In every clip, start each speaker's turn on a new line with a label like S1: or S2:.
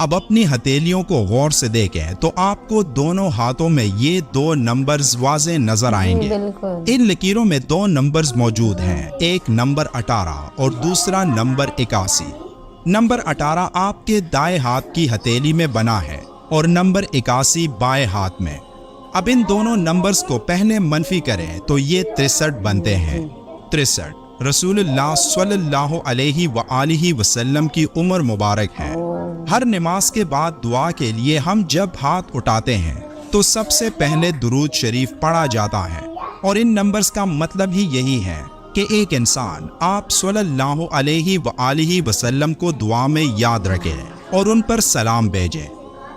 S1: اب اپنی ہتھیلیوں کو غور سے دیکھیں تو آپ کو دونوں ہاتھوں میں یہ 2 نمبرز واضح نظر آئیں گے۔
S2: بالکل
S1: ان لکیروں میں 2 نمبرز موجود ہیں، ایک نمبر 18 اور دوسرا نمبر 81۔ نمبر 18 آپ کے دائیں ہاتھ کی ہتھیلی میں بنا ہے اور نمبر 81 بائیں ہاتھ میں۔ اب ان دونوں نمبرز کو پہلے منفی کریں تو یہ 63 بنتے ہیں۔ 63 رسول اللہ صلی اللہ علیہ وآلہ وسلم کی عمر مبارک ہے۔ ہر نماز کے بعد دعا کے لیے ہم جب ہاتھ اٹھاتے ہیں تو سب سے پہلے درود شریف پڑھا جاتا ہے، اور ان نمبرز کا مطلب ہی یہی ہے کہ ایک انسان آپ صلی اللہ علیہ وآلہ وسلم کو دعا میں یاد رکھے اور ان پر سلام بھیجے۔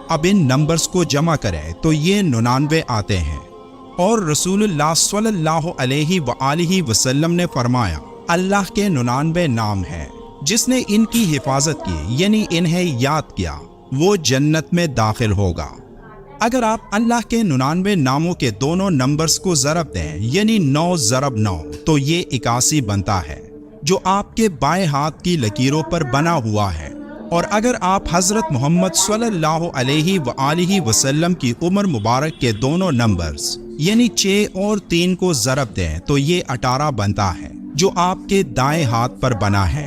S1: اب ان نمبرز کو جمع کریں تو یہ 99 آتے ہیں، اور رسول اللہ صلی اللہ علیہ وآلہ وسلم نے فرمایا اللہ کے 99 نام ہیں، جس نے ان کی حفاظت کی یعنی انہیں یاد کیا وہ جنت میں داخل ہوگا۔ اگر آپ اللہ کے 99 ناموں کے دونوں نمبرز کو ضرب دیں یعنی 9 ضرب 9 تو یہ 81 بنتا ہے، جو آپ کے بائیں ہاتھ کی لکیروں پر بنا ہوا ہے۔ اور اگر آپ حضرت محمد صلی اللہ علیہ وآلہ وسلم کی عمر مبارک کے دونوں نمبرز یعنی 6 اور 3 کو ضرب دیں تو یہ 18 بنتا ہے، جو آپ کے دائیں ہاتھ پر بنا ہے۔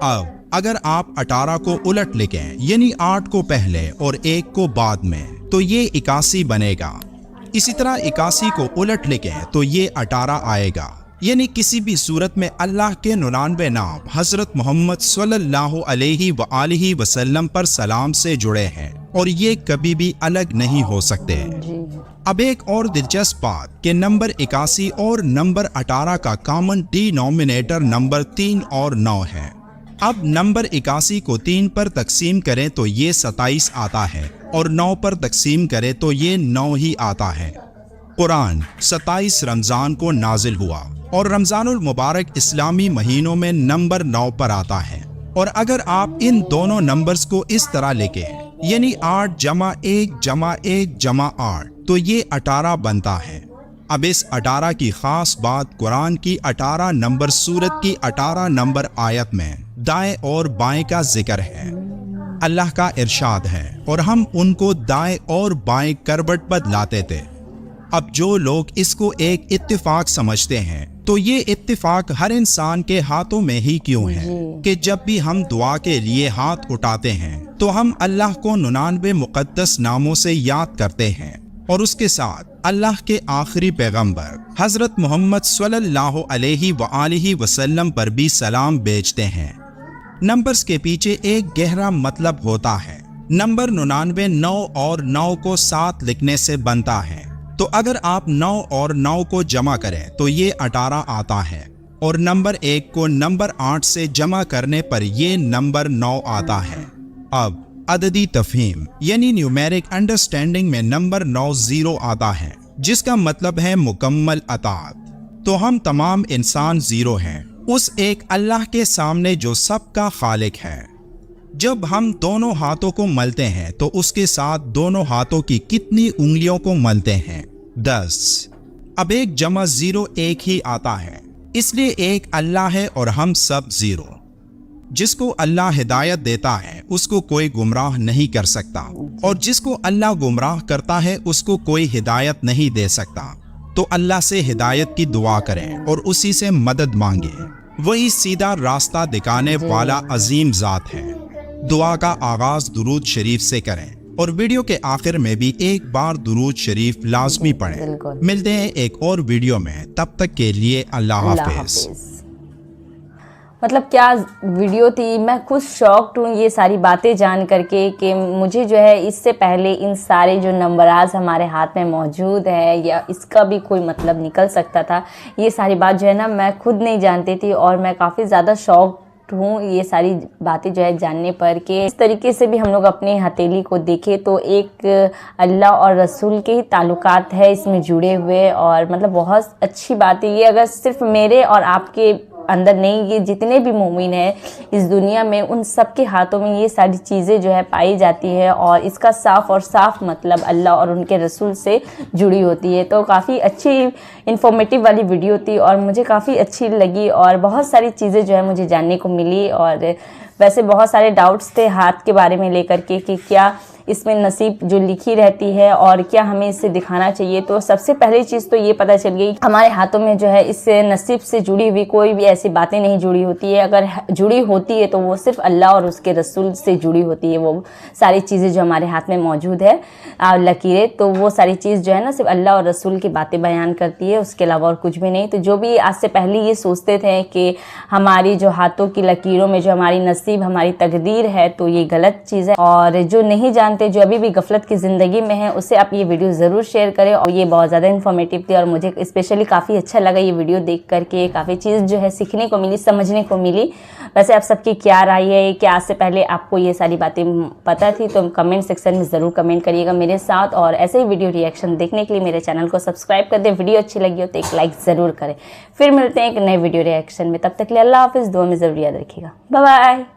S1: اب اگر آپ 18 کو الٹ لکھیں یعنی 8 کو پہلے اور 1 کو بعد میں تو یہ 81 بنے گا۔ اسی طرح 81 کو الٹ لکھیں تو یہ 18 آئے گا۔ یعنی کسی بھی صورت میں اللہ کے 99 نام حضرت محمد صلی اللہ علیہ وآلہ وسلم پر سلام سے جڑے ہیں اور یہ کبھی بھی الگ نہیں ہو سکتے۔ اب ایک اور دلچسپ بات کہ نمبر 81 اور نمبر 18 کا کامن ڈینومینیٹر نمبر 3 اور 9 ہے۔ اب نمبر 81 کو 3 پر تقسیم کریں تو یہ 27 آتا ہے، اور 9 پر تقسیم کریں تو یہ 9 ہی آتا ہے۔ قرآن 27 رمضان کو نازل ہوا، اور رمضان المبارک اسلامی مہینوں میں نمبر 9 پر آتا ہے۔ اور اگر آپ ان دونوں نمبرز کو اس طرح لکھیں یعنی 8 جمع 1 جمع 1 جمع 8 تو یہ 18 بنتا ہے۔ اب اس 18 کی خاص بات قرآن کی 18 نمبر سورت کی 18 نمبر آیت میں دائیں اور بائیں کا ذکر ہے۔ اللہ کا ارشاد ہے اور ہم ان کو دائیں اور بائیں کروٹ بدلاتے تھے۔ اب جو لوگ اس کو ایک اتفاق سمجھتے ہیں تو یہ اتفاق ہر انسان کے ہاتھوں میں ہی کیوں ہے کہ جب بھی ہم دعا کے لیے ہاتھ اٹھاتے ہیں تو ہم اللہ کو 99 مقدس ناموں سے یاد کرتے ہیں، اور اس کے ساتھ اللہ کے آخری پیغمبر حضرت محمد صلی اللہ علیہ وآلہ وسلم پر بھی سلام بھیجتے ہیں۔ نمبرز کے پیچھے ایک گہرا مطلب ہوتا ہے۔ نمبر 99 9 اور 9 کو ساتھ لکھنے سے بنتا ہے، تو اگر آپ 9 اور 9 کو جمع کریں تو یہ 18 آتا ہے، اور نمبر 1 کو نمبر 8 سے جمع کرنے پر یہ نمبر 9 آتا ہے۔ اب عددی تفہیم یعنی نیومیرک انڈرسٹینڈنگ میں نمبر 9 0 آتا ہے، جس کا مطلب ہے مکمل اطاعت۔ تو ہم تمام انسان 0 ہیں اس ایک اللہ کے سامنے جو سب کا خالق ہے۔ جب ہم دونوں ہاتھوں کو ملتے ہیں تو اس کے ساتھ دونوں ہاتھوں کی کتنی انگلیوں کو ملتے ہیں؟ 10۔ اب ایک جمع 0 ایک ہی آتا ہے، اس لیے ایک اللہ ہے اور ہم سب 0۔ جس کو اللہ ہدایت دیتا ہے اس کو کوئی گمراہ نہیں کر سکتا، اور جس کو اللہ گمراہ کرتا ہے اس کو کوئی ہدایت نہیں دے سکتا۔ تو اللہ سے ہدایت کی دعا کریں اور اسی سے مدد مانگیں، وہی سیدھا راستہ دکھانے والا عظیم ذات ہے۔ دعا کا آغاز درود شریف سے کریں، اور ویڈیو کے آخر میں بھی ایک بار درود شریف لازمی پڑھیں۔ ملتے ہیں ایک اور ویڈیو میں، تب تک کے لیے اللہ حافظ۔
S2: مطلب کیا ویڈیو تھی، میں خود شاکڈ ہوں یہ ساری باتیں جان کر کے کہ مجھے جو ہے اس سے پہلے ان سارے جو نمبراز ہمارے ہاتھ میں موجود ہے یا اس کا بھی کوئی مطلب نکل سکتا تھا، یہ ساری بات جو ہے نا میں خود نہیں جانتی تھی، اور میں کافی زیادہ شاکڈ ہوں یہ ساری باتیں جو ہے جاننے پر کہ اس طریقے سے بھی ہم لوگ اپنے ہتھیلی کو دیکھیں تو ایک اللہ اور رسول کے ہی تعلقات ہے اس میں جڑے ہوئے، اور مطلب بہت اچھی بات ہے یہ۔ اگر صرف میرے اور آپ کے اندر نہیں، یہ جتنے بھی مومن ہیں اس دنیا میں ان سب کے ہاتھوں میں یہ ساری چیزیں جو ہے پائی جاتی ہے، اور اس کا صاف اور صاف مطلب اللہ اور ان کے رسول سے جڑی ہوتی ہے۔ تو کافی اچھی انفارمیٹیو والی ویڈیو تھی اور مجھے کافی اچھی لگی، اور بہت ساری چیزیں جو ہے مجھے جاننے کو ملی، اور ویسے بہت سارے ڈاؤٹس تھے ہاتھ کے بارے میں لے کر کے کہ کیا اس میں نصیب جو لکھی رہتی ہے اور کیا ہمیں اس سے دکھانا چاہیے۔ تو سب سے پہلی چیز تو یہ پتہ چل گئی ہمارے ہاتھوں میں جو ہے اس سے نصیب سے جڑی ہوئی کوئی بھی ایسی باتیں نہیں جڑی ہوتی ہے، اگر جڑی ہوتی ہے تو وہ صرف اللہ اور اس کے رسول سے جڑی ہوتی ہے۔ وہ ساری چیزیں جو ہمارے ہاتھ میں موجود ہے لکیریں، تو وہ ساری چیز جو ہے نا صرف اللہ اور رسول کی باتیں بیان کرتی ہے، اس کے علاوہ اور کچھ بھی نہیں۔ تو جو بھی آج سے پہلے یہ سوچتے تھے کہ ہماری جو ہاتھوں کی لکیروں میں جو ہماری نصیب ہماری تقدیر ہے، تو یہ غلط چیز ہے، اور جو نہیں جانتے جو ابھی بھی غفلت کی زندگی میں ہیں اسے آپ یہ ویڈیو ضرور شیئر کریں۔ اور یہ بہت زیادہ انفارمیٹیو تھی اور مجھے اسپیشلی کافی اچھا لگا یہ ویڈیو دیکھ کر کے، کافی چیز جو ہے سیکھنے کو ملی، سمجھنے کو ملی۔ ویسے آپ سب کی کیا رائے ہے کہ آج سے پہلے آپ کو یہ ساری باتیں پتہ تھی؟ تو کمنٹ سیکشن میں ضرور کمنٹ کریے گا میرے ساتھ، اور ایسے ہی ویڈیو ری ایکشن دیکھنے کے لیے میرے چینل کو سبسکرائب کر دیں۔ ویڈیو اچھی لگی ہو تو ایک لائک ضرور کریں۔ پھر ملتے ہیں ایک نئے ویڈیو ری ایکشن میں، تب تک کے لیے اللہ حافظ، دعا میں ضرور یاد رکھیے گا۔ Bye bye.